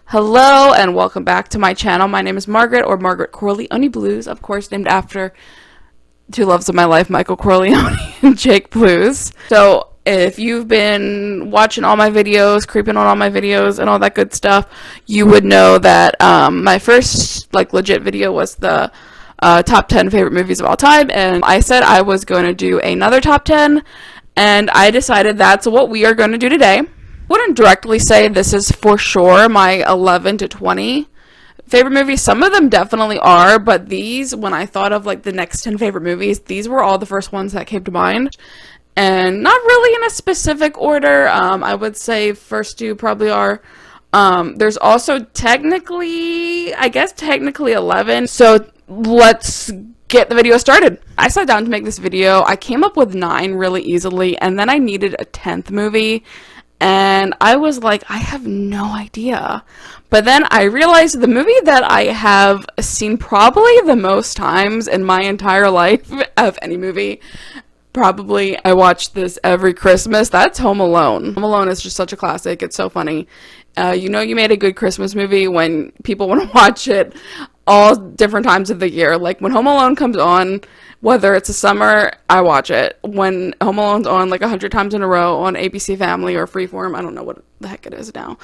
Hello and welcome back to my channel. My name is Margaret, or Margaret Corleone Blues, of course named after two loves of my life, Michael Corleone and Jake Blues. So if you've been watching all my videos, creeping on all my videos and all that good stuff, you would know that my first legit video was the top 10 favorite movies of all time, and I said I was going to do another top 10, and I decided that's what we are going to do today. Wouldn't directly say this is for sure my 11 to 20 favorite movies. Some of them definitely are, but these, when I thought of the next 10 favorite movies, these were all the first ones that came to mind, and not really in a specific order. I would say first two probably are. There's also technically 11, so let's get the video started. I sat down to make this video. I came up with 9 really easily, and then I needed a 10th movie. And I was like, I have no idea. But then I realized the movie that I have seen probably the most times in my entire life of any movie, probably I watch this every Christmas, that's Home Alone. Home Alone is just such a classic. It's so funny. You know you made a good Christmas movie when people want to watch it all different times of the year. Like when Home Alone comes on, whether it's a summer, I watch it. When Home Alone's on 100 times in a row on ABC Family or Freeform, I don't know what the heck it is now,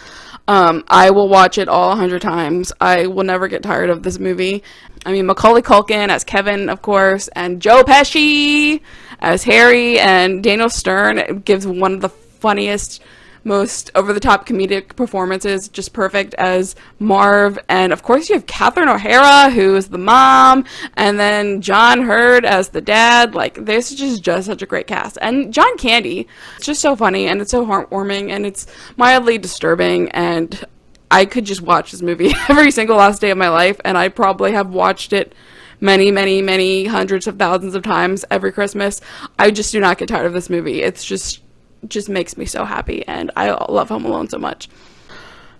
I will watch it all 100 times. I will never get tired of this movie. I mean, Macaulay Culkin as Kevin, of course, and Joe Pesci as Harry, and Daniel Stern gives one of the funniest, most over-the-top comedic performances, just perfect as Marv. And of course you have Catherine O'Hara, who is the mom, and then John Hurd as the dad. This is just such a great cast. And John Candy, it's just so funny, and it's so heartwarming, and it's mildly disturbing, and I could just watch this movie every single last day of my life, and I probably have watched it many hundreds of thousands of times every Christmas. I just do not get tired of this movie. It's just makes me so happy, and I love Home Alone so much.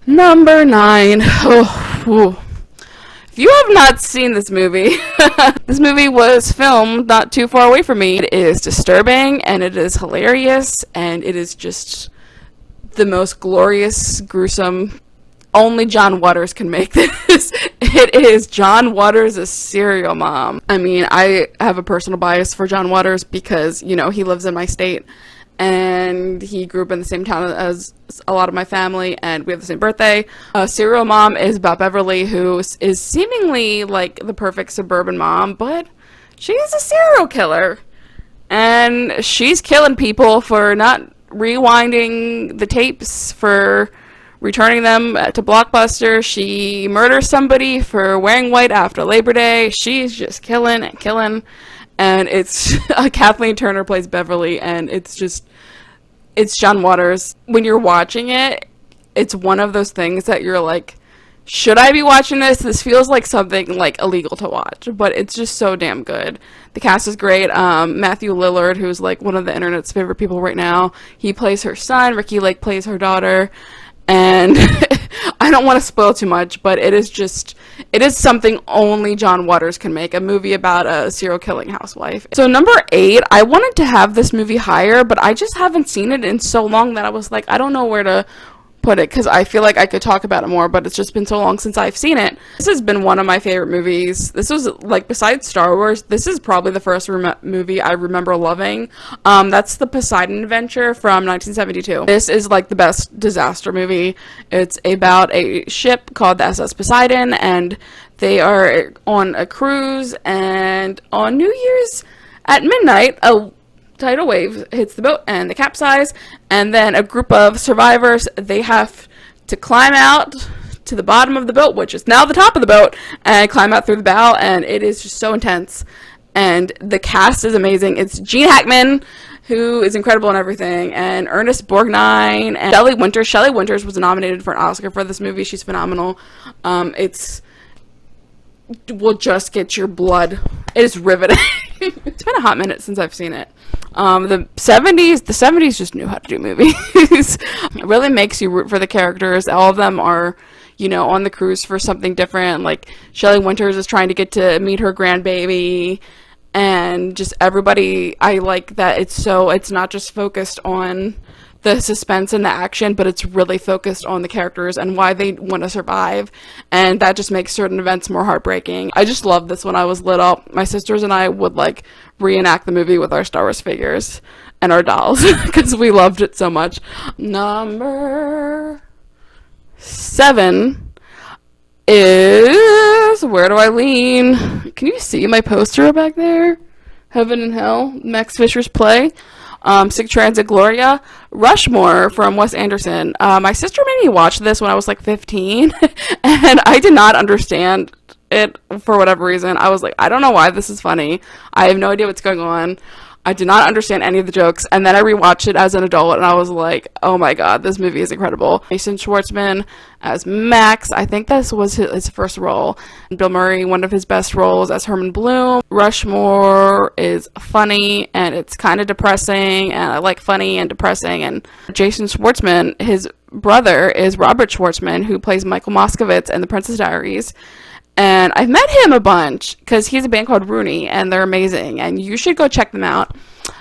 Number 9. If you have not seen this movie, this movie was filmed not too far away from me. It is disturbing, and it is hilarious, and it is just the most glorious, gruesome. Only John Waters can make this. It is John Waters, a serial mom. I mean, I have a personal bias for John Waters because, he lives in my state, and he grew up in the same town as a lot of my family, and we have the same birthday. Serial Mom is about Beverly, who is seemingly the perfect suburban mom, but she's a serial killer, and she's killing people for not rewinding the tapes, for returning them to Blockbuster. She murders somebody for wearing white after Labor Day. She's just killing and killing. And it's Kathleen Turner plays Beverly, and it's John Waters. When you're watching it, it's one of those things that you're like, should I be watching this? This feels like something illegal to watch, but it's just so damn good. The cast is great. Matthew Lillard, who's one of the internet's favorite people right now, he plays her son. Ricky Lake plays her daughter. And I don't want to spoil too much, but it is something only John Waters can make, a movie about a serial killing housewife. So number 8, I wanted to have this movie higher, but I just haven't seen it in so long that I was like, I don't know where to put it, because I feel like I could talk about it more, but it's just been so long since I've seen it. This has been one of my favorite movies. This was, besides Star Wars, this is probably the first movie I remember loving. That's the Poseidon Adventure from 1972. This is the best disaster movie. It's about a ship called the SS Poseidon, and they are on a cruise, and on New Year's at midnight, a tidal wave hits the boat and they capsize, and then a group of survivors, they have to climb out to the bottom of the boat, which is now the top of the boat, and climb out through the bow, and it is just so intense, and the cast is amazing. It's Gene Hackman, who is incredible in everything, and Ernest Borgnine, and Shelley Winters. Shelley Winters was nominated for an Oscar for this movie. She's phenomenal. Will just get your blood. It is riveting. It's been a hot minute since I've seen it. The 70s just knew how to do movies. It really makes you root for the characters. All of them are, on the cruise for something different. Shelley Winters is trying to get to meet her grandbaby, and just everybody. I like that it's not just focused on the suspense and the action, but it's really focused on the characters and why they want to survive, and that just makes certain events more heartbreaking. I just loved this when I was little. My sisters and I would like reenact the movie with our Star Wars figures and our dolls because we loved it so much. Number 7 is, where do I lean? Can you see my poster back there? Heaven and Hell, Max Fisher's play. Sic Transit Gloria, Rushmore from Wes Anderson. My sister made me watch this when I was like 15, and I did not understand it for whatever reason. I was like, I don't know why this is funny. I have no idea what's going on. I did not understand any of the jokes, and then I rewatched it as an adult, and I was like, oh my god, this movie is incredible. Jason Schwartzman as Max, I think this was his first role. Bill Murray, one of his best roles as Herman Bloom. Rushmore is funny, and it's kind of depressing, and I like funny and depressing. And Jason Schwartzman, his brother is Robert Schwartzman, who plays Michael Moskowitz in The Princess Diaries. And I've met him a bunch because he's a band called Rooney, and they're amazing, and you should go check them out.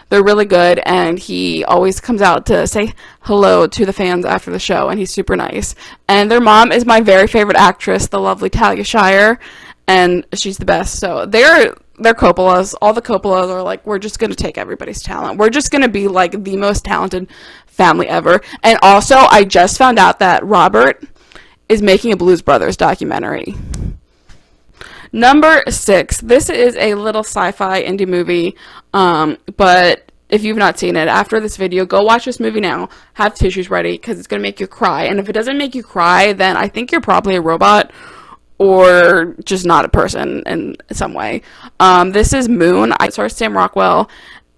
They're really good, and he always comes out to say hello to the fans after the show, and he's super nice. And their mom is my very favorite actress, the lovely Talia Shire, and she's the best. So they're Coppolas. All the Coppolas are like, we're just going to take everybody's talent. We're just going to be like the most talented family ever. And also, I just found out that Robert is making a Blues Brothers documentary. Number 6. This is a little sci-fi indie movie, but if you've not seen it, after this video, go watch this movie now. Have tissues ready, because it's going to make you cry. And if it doesn't make you cry, then I think you're probably a robot or just not a person in some way. This is Moon. I saw Sam Rockwell,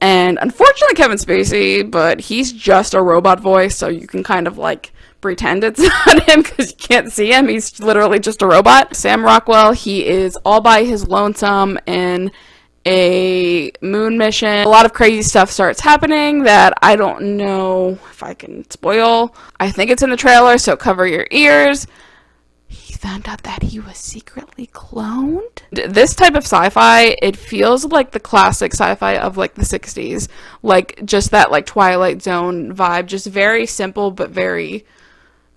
and unfortunately Kevin Spacey, but he's just a robot voice, so you can kind of like pretend it's not him because you can't see him. He's literally just a robot. Sam Rockwell, he is all by his lonesome in a moon mission. A lot of crazy stuff starts happening that I don't know if I can spoil. I think it's in the trailer, so cover your ears. He found out that he was secretly cloned. This type of sci-fi, it feels like the classic sci-fi of like the 60s. Like just that like Twilight Zone vibe. Just very simple but very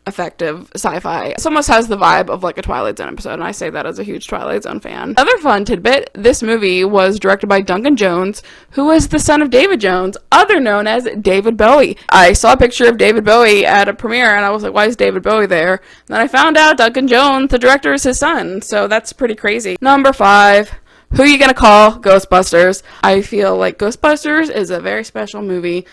effective sci-fi. This almost has the vibe of like a Twilight Zone episode, and I say that as a huge Twilight Zone fan. Another fun tidbit, this movie was directed by Duncan Jones, who is the son of David Jones, other known as David Bowie. I saw a picture of David Bowie at a premiere, and I was like, why is David Bowie there? And then I found out Duncan Jones, the director, is his son, so that's pretty crazy. Number 5. Who are you gonna call? Ghostbusters. I feel like Ghostbusters is a very special movie.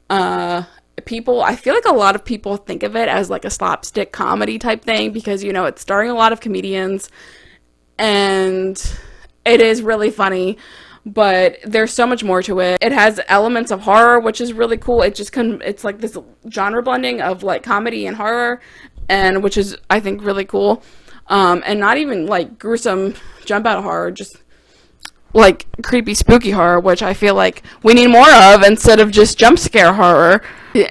I feel like a lot of people think of it as like a slapstick comedy type thing because, you know, it's starring a lot of comedians and it is really funny, but there's so much more to it. It has elements of horror, which is really cool. It's like this genre blending of like comedy and horror, and which is, I think, really cool. And not even like gruesome jump out horror, just like creepy, spooky horror, which I feel like we need more of instead of just jump scare horror.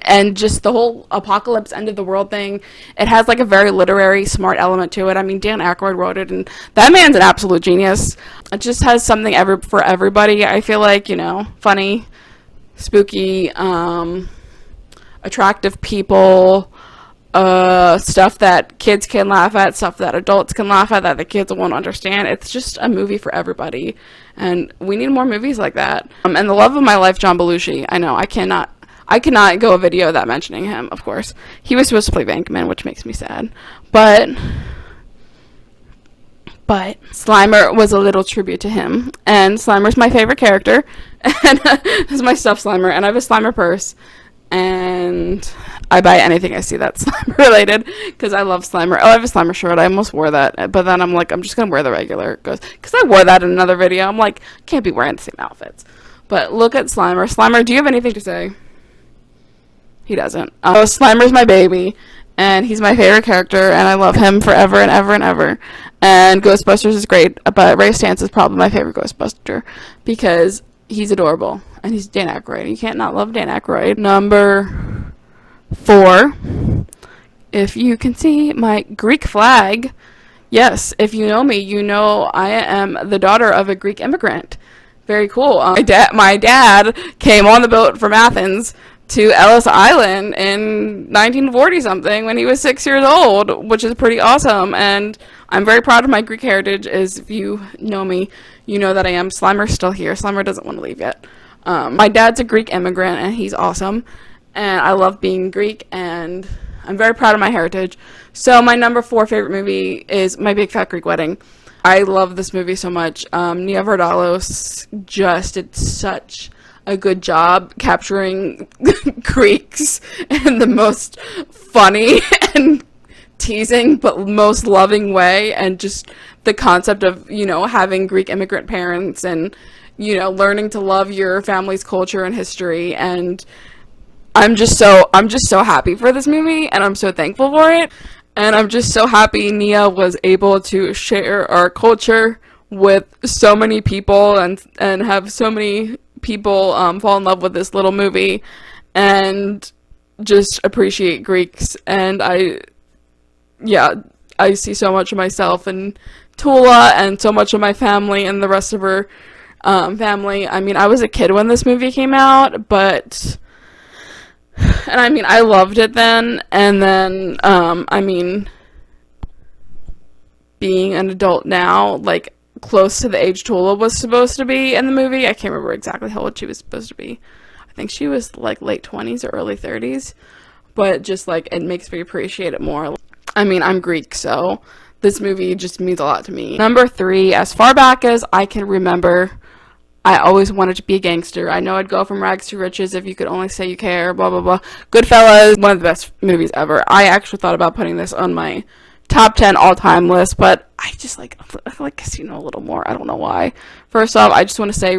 And just the whole apocalypse, end of the world thing. It has like a very literary, smart element to it. I mean, Dan Aykroyd wrote it, and that man's an absolute genius. It just has something for everybody. I feel like, you know, funny, spooky, attractive people, stuff that kids can laugh at, stuff that adults can laugh at that the kids won't understand. It's just a movie for everybody, and we need more movies like that. And the love of my life, John Belushi. I know I cannot go a video without mentioning him, of course. He was supposed to play Venkman, which makes me sad. But Slimer was a little tribute to him. And Slimer's my favorite character. And this is my stuffed Slimer. And I have a Slimer purse. And I buy anything I see that's Slimer related. Because I love Slimer. Oh, I have a Slimer shirt. I almost wore that. But then I'm like, I'm just going to wear the regular. Because I wore that in another video. I'm like, I can't be wearing the same outfits. But look at Slimer. Slimer, do you have anything to say? He doesn't. Slimer's my baby, and he's my favorite character, and I love him forever and ever and ever. And Ghostbusters is great, but Ray Stantz is probably my favorite Ghostbuster, because he's adorable, and he's Dan Aykroyd. You can't not love Dan Aykroyd. Number 4, if you can see my Greek flag, yes, if you know me, you know I am the daughter of a Greek immigrant. Very cool. My dad came on the boat from Athens to Ellis Island in 1940 something when he was 6 years old, which is pretty awesome. And I'm very proud of my Greek heritage. As if you know me, you know that I am. Slimer's still here. Slimer doesn't want to leave yet. My dad's a Greek immigrant, and he's awesome. And I love being Greek, and I'm very proud of my heritage. So my number 4 favorite movie is My Big Fat Greek Wedding. I love this movie so much. Nia Vardalos just did such a good job capturing Greeks in the most funny and teasing but most loving way, and just the concept of, you know, having Greek immigrant parents and, you know, learning to love your family's culture and history. And I'm just so happy for this movie, and I'm so thankful for it. And I'm just so happy Nia was able to share our culture with so many people, and have so many people fall in love with this little movie and just appreciate Greeks. And I see so much of myself in Tula, and so much of my family and the rest of her family. I mean, I was a kid when this movie came out, and I mean, I loved it then. And then, I mean, being an adult now, like, close to the age Tula was supposed to be in the movie. I can't remember exactly how old she was supposed to be. I think she was, like, late 20s or early 30s. But just, like, it makes me appreciate it more. I mean, I'm Greek, so this movie just means a lot to me. Number 3, as far back as I can remember, I always wanted to be a gangster. I know I'd go from rags to riches if you could only say you care, blah, blah, blah. Goodfellas, one of the best movies ever. I actually thought about putting this on my top 10 all-time list, but I just I like Casino a little more. I don't know why. First off, I just want to say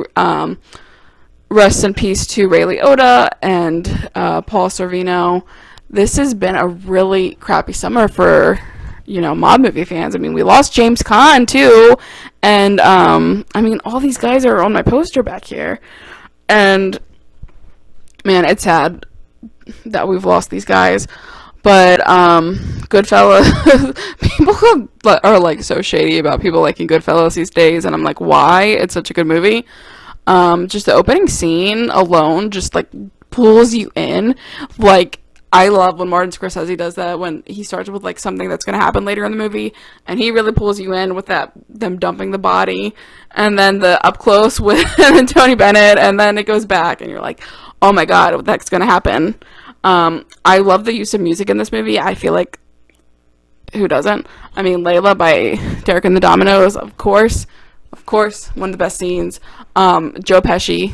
rest in peace to Ray Liotta and Paul Sorvino. This has been a really crappy summer for, you know, mob movie fans. I mean, we lost James Caan too, and I mean, all these guys are on my poster back here, and man, it's sad that we've lost these guys. But Goodfellas, people are like so shady about people liking Goodfellas these days, and I'm like, why? It's such a good movie. Just the opening scene alone just like pulls you in. Like, I love when Martin Scorsese does that, when he starts with like something that's going to happen later in the movie, and he really pulls you in with them dumping the body, and then the up close with Tony Bennett, and then it goes back, and you're like, oh my god, that's going to happen. I love the use of music in this movie. I feel like, who doesn't? I mean, Layla by Derek and the Dominoes, of course, one of the best scenes. Joe Pesci.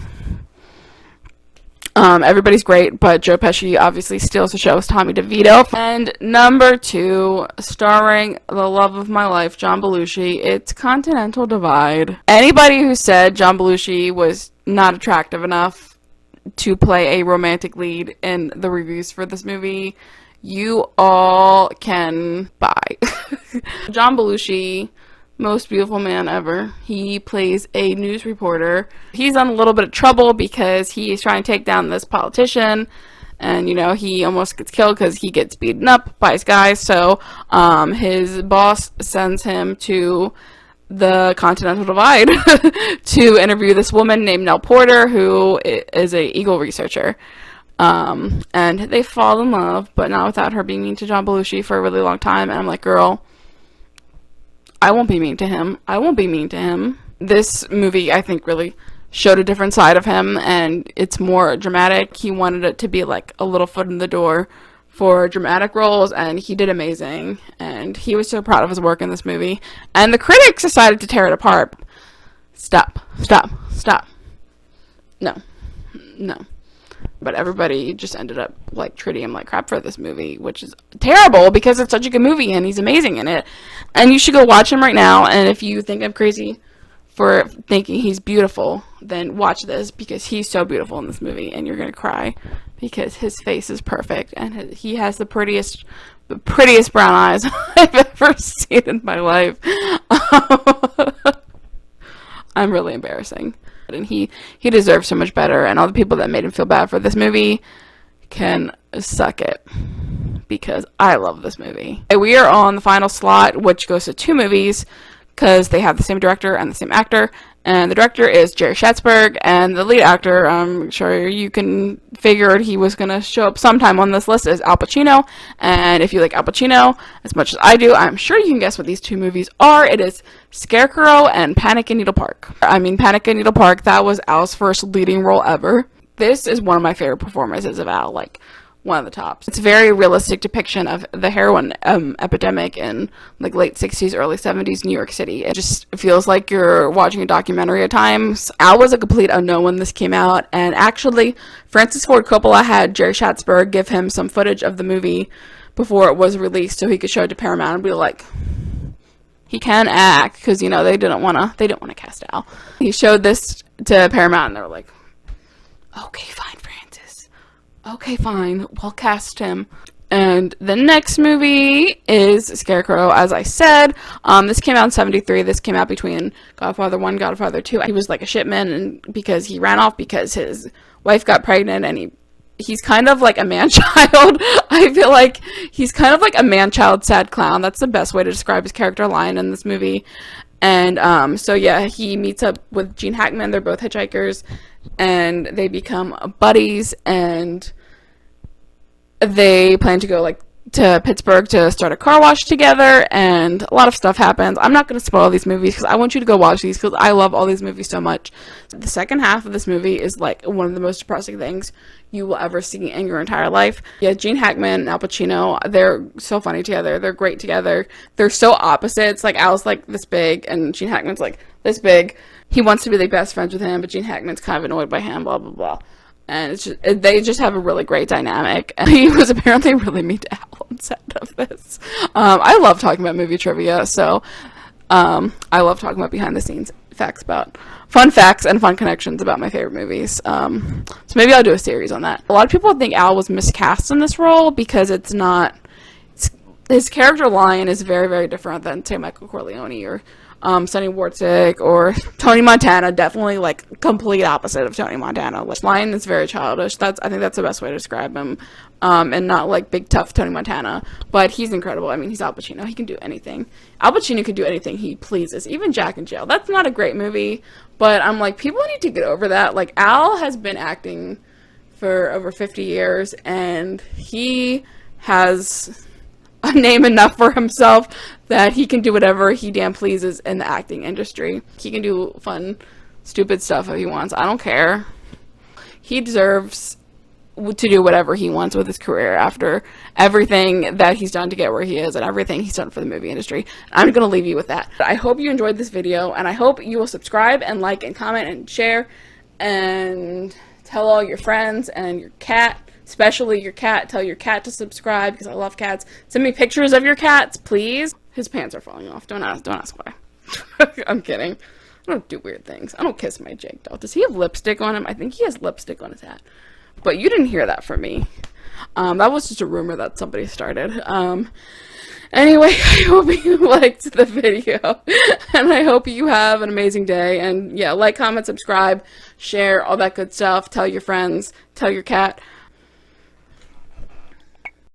Everybody's great, but Joe Pesci obviously steals the show as Tommy DeVito. And number 2, starring the love of my life, John Belushi, it's Continental Divide. Anybody who said John Belushi was not attractive enough to play a romantic lead in the reviews for this movie, you all can buy. John Belushi, most beautiful man ever. He plays a news reporter. He's in a little bit of trouble because he's trying to take down this politician, and, you know, he almost gets killed because he gets beaten up by his guys. So his boss sends him to the Continental Divide to interview this woman named Nell Porter, who is a eagle researcher. And they fall in love, but not without her being mean to John Belushi for a really long time. And I'm like, girl, I won't be mean to him. This movie, I think, really showed a different side of him, and it's more dramatic. He wanted it to be like a little foot in the door for dramatic roles, and he did amazing, and he was so proud of his work in this movie, and the critics decided to tear it apart. Stop. No. But everybody just ended up like treating him like crap for this movie, which is terrible because it's such a good movie and he's amazing in it. And you should go watch him right now, and if you think I'm crazy for thinking he's beautiful, then watch this, because he's so beautiful in this movie, and you're gonna cry because his face is perfect, and he has the prettiest brown eyes I've ever seen in my life. I'm really embarrassing, and he deserves so much better, and all the people that made him feel bad for this movie can suck it, because I love this movie. We are on the final slot, which goes to 2 movies because they have the same director and the same actor, And the director is Jerry Schatzberg, and the lead actor, I'm sure you can figure he was going to show up sometime on this list, is Al Pacino. And if you like Al Pacino as much as I do, I'm sure you can guess what these two movies are. It is Scarecrow and Panic in Needle Park. Panic in Needle Park, that was Al's first leading role ever. This is one of my favorite performances of Al, like one of the tops. It's a very realistic depiction of the heroin epidemic in like late 60s, early 70s New York City. It just feels like you're watching a documentary at times. Al was a complete unknown when this came out, and actually Francis Ford Coppola had Jerry Schatzberg give him some footage of the movie before it was released so he could show it to Paramount and be like, he can act, because you know they didn't want to cast Al. He showed this to Paramount and they were like, okay, fine, Francis. Okay, fine. We'll cast him. And the next movie is Scarecrow, as I said. This came out in 73. This came out between Godfather 1 and Godfather 2. He was like a shipman and because he ran off because his wife got pregnant, and he's kind of like a man-child. I feel like he's kind of like a man-child sad clown. That's the best way to describe his character line in this movie. And so yeah, he meets up with Gene Hackman. They're both hitchhikers, and they become buddies, and they plan to go like to Pittsburgh to start a car wash together, and a lot of stuff happens. I'm not going to spoil these movies because I want you to go watch these because I love all these movies so much. The second half of this movie is like one of the most depressing things you will ever see in your entire life. Yeah, Gene Hackman and Al Pacino, they're so funny together. They're great together. They're so opposites. Like Al's like this big and Gene Hackman's like this big. He wants to be like best friends with him, but Gene Hackman's kind of annoyed by him, blah, blah, blah. And it's just, they just have a really great dynamic. And he was apparently really mean to Al on set of this. I love talking about movie trivia, so I love talking about behind the scenes fun facts and fun connections about my favorite movies. So maybe I'll do a series on that. A lot of people think Al was miscast in this role because his character line is very, very different than, say, Michael Corleone or Sonny Wartzik or Tony Montana. Definitely like complete opposite of Tony Montana. Like, line is very childish. I think that's the best way to describe him. And not like big tough Tony Montana, but he's incredible. I mean, he's Al Pacino. He can do anything. Al Pacino can do anything he pleases. Even Jack in Jail. That's not a great movie, but I'm like, people need to get over that. Like, Al has been acting for over 50 years, and he has a name enough for himself that he can do whatever he damn pleases in the acting industry. He can do fun, stupid stuff if he wants. I don't care. He deserves to do whatever he wants with his career after everything that he's done to get where he is and everything he's done for the movie industry. I'm going to leave you with that. I hope you enjoyed this video, and I hope you will subscribe and like and comment and share and tell all your friends and your cat, especially your cat. Tell your cat to subscribe because I love cats. Send me pictures of your cats, please. His pants are falling off. Don't ask why. I'm kidding. I don't do weird things. I don't kiss my Jake doll. Does he have lipstick on him? I think he has lipstick on his hat. But you didn't hear that from me. That was just a rumor that somebody started. Anyway, I hope you liked the video. And I hope you have an amazing day. And yeah, like, comment, subscribe, share, all that good stuff. Tell your friends. Tell your cat.